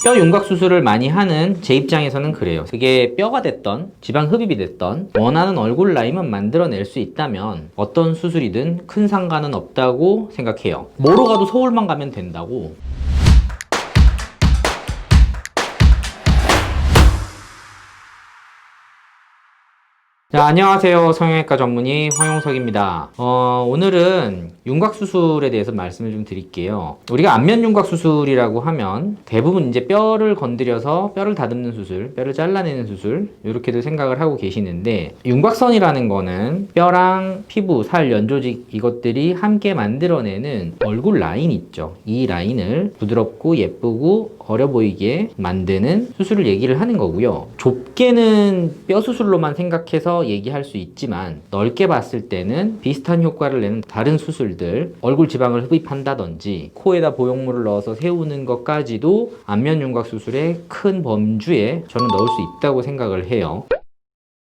뼈 윤곽 수술을 많이 하는 제 입장에서는 그래요. 그게 뼈가 됐던 지방 흡입이 됐던 원하는 얼굴 라인만 만들어낼 수 있다면 어떤 수술이든 큰 상관은 없다고 생각해요. 뭐로 가도 서울만 가면 된다고. 자, 안녕하세요. 성형외과 전문의 황용석입니다. 오늘은 윤곽수술에 대해서 말씀을 좀 드릴게요. 우리가 안면 윤곽수술이라고 하면 대부분 이제 뼈를 건드려서 뼈를 다듬는 수술, 뼈를 잘라내는 수술, 이렇게도 생각을 하고 계시는데, 윤곽선이라는 거는 뼈랑 피부, 살, 연조직 이것들이 함께 만들어내는 얼굴 라인 있죠. 이 라인을 부드럽고 예쁘고 어려 보이게 만드는 수술을 얘기를 하는 거고요. 좁게는 뼈 수술로만 생각해서 얘기할 수 있지만 넓게 봤을 때는 비슷한 효과를 내는 다른 수술들, 얼굴 지방을 흡입한다든지 코에다 보형물을 넣어서 세우는 것까지도 안면 윤곽 수술의 큰 범주에 저는 넣을 수 있다고 생각을 해요.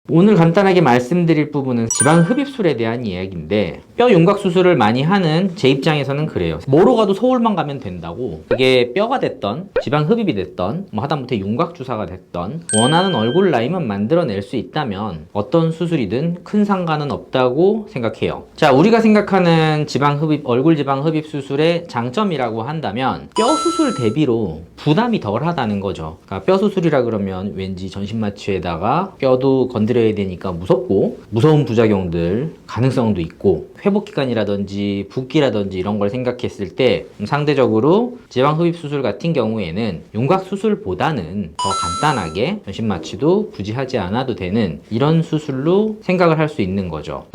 오늘 간단하게 말씀드릴 부분은 지방 흡입술에 대한 이야기인데, 뼈 윤곽 수술을 많이 하는 제 입장에서는 그래요. 뭐로 가도 서울만 가면 된다고. 그게 뼈가 됐던 지방 흡입이 됐던 하다못해 윤곽 주사가 됐던 원하는 얼굴 라인만 만들어낼 수 있다면 어떤 수술이든 큰 상관은 없다고 생각해요. 자, 우리가 생각하는 지방 흡입, 얼굴 지방 흡입 수술의 장점이라고 한다면 뼈 수술 대비로 부담이 덜 하다는 거죠. 그러니까 뼈 수술이라 그러면 왠지 전신마취에다가 뼈도 건드려야 되니까 무섭고, 무서운 부작용들 가능성도 있고, 회복기간이라든지 붓기라든지 이런 걸 생각했을 때 상대적으로 지방흡입 수술 같은 경우에는 윤곽 수술보다는 더 간단하게 전신마취도 굳이 하지 않아도 되는 이런 수술로 생각을 할 수 있는 거죠.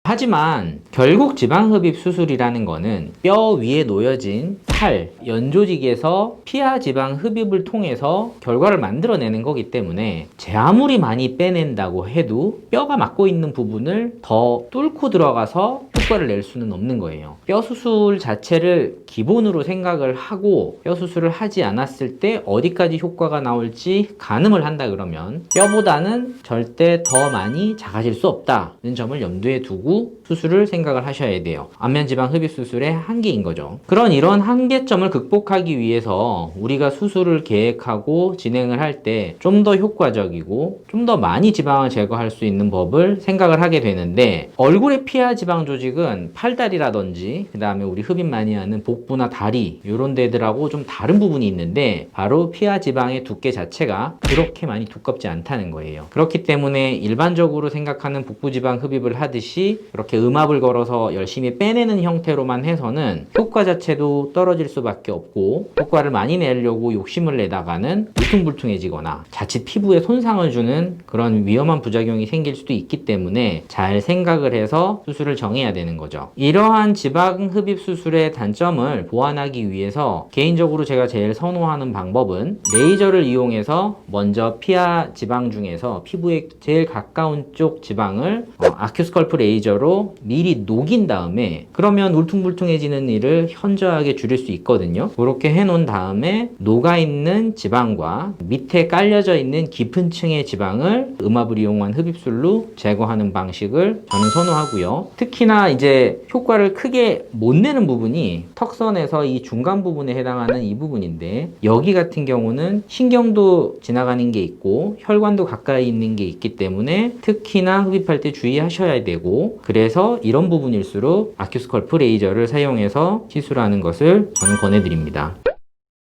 하지만 결국 지방흡입 수술이라는 거는 뼈 위에 놓여진 살, 연조직에서 피하 지방 흡입을 통해서 결과를 만들어내는 거기 때문에 제 아무리 많이 빼낸다고 해도 뼈가 막고 있는 부분을 더 뚫고 들어가서 효과를 낼 수는 없는 거예요. 뼈 수술 자체를 기본으로 생각을 하고 뼈 수술을 하지 않았을 때 어디까지 효과가 나올지 가늠을 한다 그러면 뼈보다는 절대 더 많이 작아질 수 없다는 점을 염두에 두고 수술을 생각을 하셔야 돼요. 안면 지방 흡입 수술의 한계인 거죠. 이런 한계점을 극복하기 위해서 우리가 수술을 계획하고 진행을 할 때 좀 더 효과적이고 좀 더 많이 지방을 제거할 수 있는 법을 생각을 하게 되는데, 얼굴의 피하 지방 조직은 팔다리라든지 그 다음에 우리 흡입 많이 하는 복부나 다리 이런 데들하고 좀 다른 부분이 있는데, 바로 피하 지방의 두께 자체가 그렇게 많이 두껍지 않다는 거예요. 그렇기 때문에 일반적으로 생각하는 복부 지방 흡입을 하듯이 그렇게 음압을 걸어서 열심히 빼내는 형태로만 해서는 효과 자체도 떨어질 수밖에 없고, 효과를 많이 내려고 욕심을 내다가는 울퉁불퉁해지거나 자칫 피부에 손상을 주는 그런 위험한 부작용이 생길 수도 있기 때문에 잘 생각을 해서 수술을 정해야 되는 거죠. 이러한 지방 흡입 수술의 단점을 보완하기 위해서 개인적으로 제가 제일 선호하는 방법은 레이저를 이용해서 먼저 피하 지방 중에서 피부에 제일 가까운 쪽 지방을 아큐스컬프 레이저로 미리 녹인 다음에, 그러면 울퉁불퉁해지는 일을 현저하게 줄일 수 있거든요. 그렇게 해놓은 다음에 녹아있는 지방과 밑에 깔려져 있는 깊은 층의 지방을 음압을 이용한 흡입술로 제거하는 방식을 저는 선호하고요. 특히나 이제 효과를 크게 못 내는 부분이 턱선에서 이 중간 부분에 해당하는 이 부분인데, 여기 같은 경우는 신경도 지나가는 게 있고 혈관도 가까이 있는 게 있기 때문에 특히나 흡입할 때 주의하셔야 되고, 그래서 이런 부분일수록 아큐스컬프 레이저를 사용해서 시술하는 것을 저는 권해드립니다.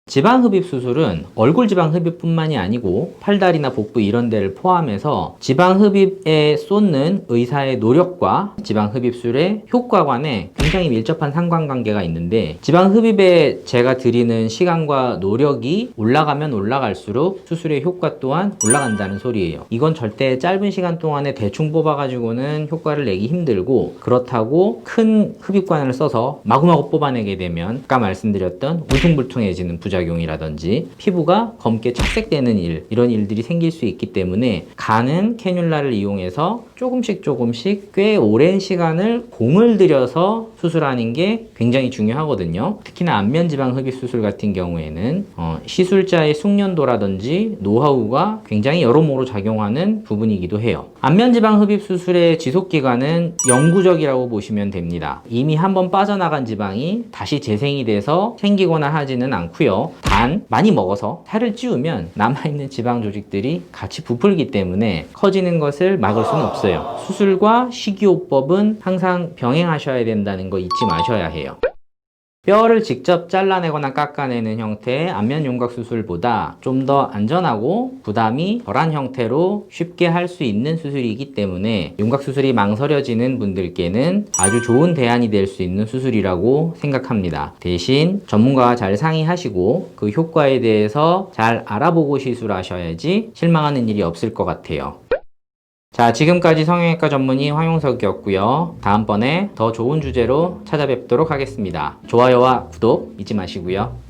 지방 흡입 수술은 얼굴 지방 흡입뿐만이 아니고 팔다리나 복부 이런 데를 포함해서 지방 흡입에 쏟는 의사의 노력과 지방 흡입술의 효과 간에 굉장히 밀접한 상관관계가 있는데, 지방 흡입에 제가 드리는 시간과 노력이 올라가면 올라갈수록 수술의 효과 또한 올라간다는 소리예요. 이건 절대 짧은 시간 동안에 대충 뽑아가지고는 효과를 내기 힘들고, 그렇다고 큰 흡입관을 써서 마구마구 뽑아내게 되면 아까 말씀드렸던 울퉁불퉁해지는 부작용이라든지 피부가 검게 착색되는 이런 일들이 생길 수 있기 때문에 가는 캐뉼라를 이용해서 조금씩 꽤 오랜 시간을 공을 들여서 수술하는 게 굉장히 중요하거든요. 특히나 안면 지방 흡입 수술 같은 경우에는 시술자의 숙련도라든지 노하우가 굉장히 여러모로 작용하는 부분이기도 해요. 안면 지방 흡입 수술의 지속 기간은 영구적이라고 보시면 됩니다. 이미 한번 빠져나간 지방이 다시 재생이 돼서 생기거나 하지는 않고요. 그래서 단 많이 먹어서 살을 찌우면 남아있는 지방 조직들이 같이 부풀기 때문에 커지는 것을 막을 수는 없어요. 수술과 식이요법은 항상 병행하셔야 된다는 거 잊지 마셔야 해요. 뼈를 직접 잘라내거나 깎아내는 형태의 안면 윤곽 수술보다 좀 더 안전하고 부담이 덜한 형태로 쉽게 할 수 있는 수술이기 때문에 윤곽 수술이 망설여지는 분들께는 아주 좋은 대안이 될 수 있는 수술이라고 생각합니다. 대신 전문가와 잘 상의하시고 그 효과에 대해서 잘 알아보고 시술하셔야지 실망하는 일이 없을 것 같아요. 자, 지금까지 성형외과 전문의 황용석이었고요. 다음번에 더 좋은 주제로 찾아뵙도록 하겠습니다. 좋아요와 구독 잊지 마시고요.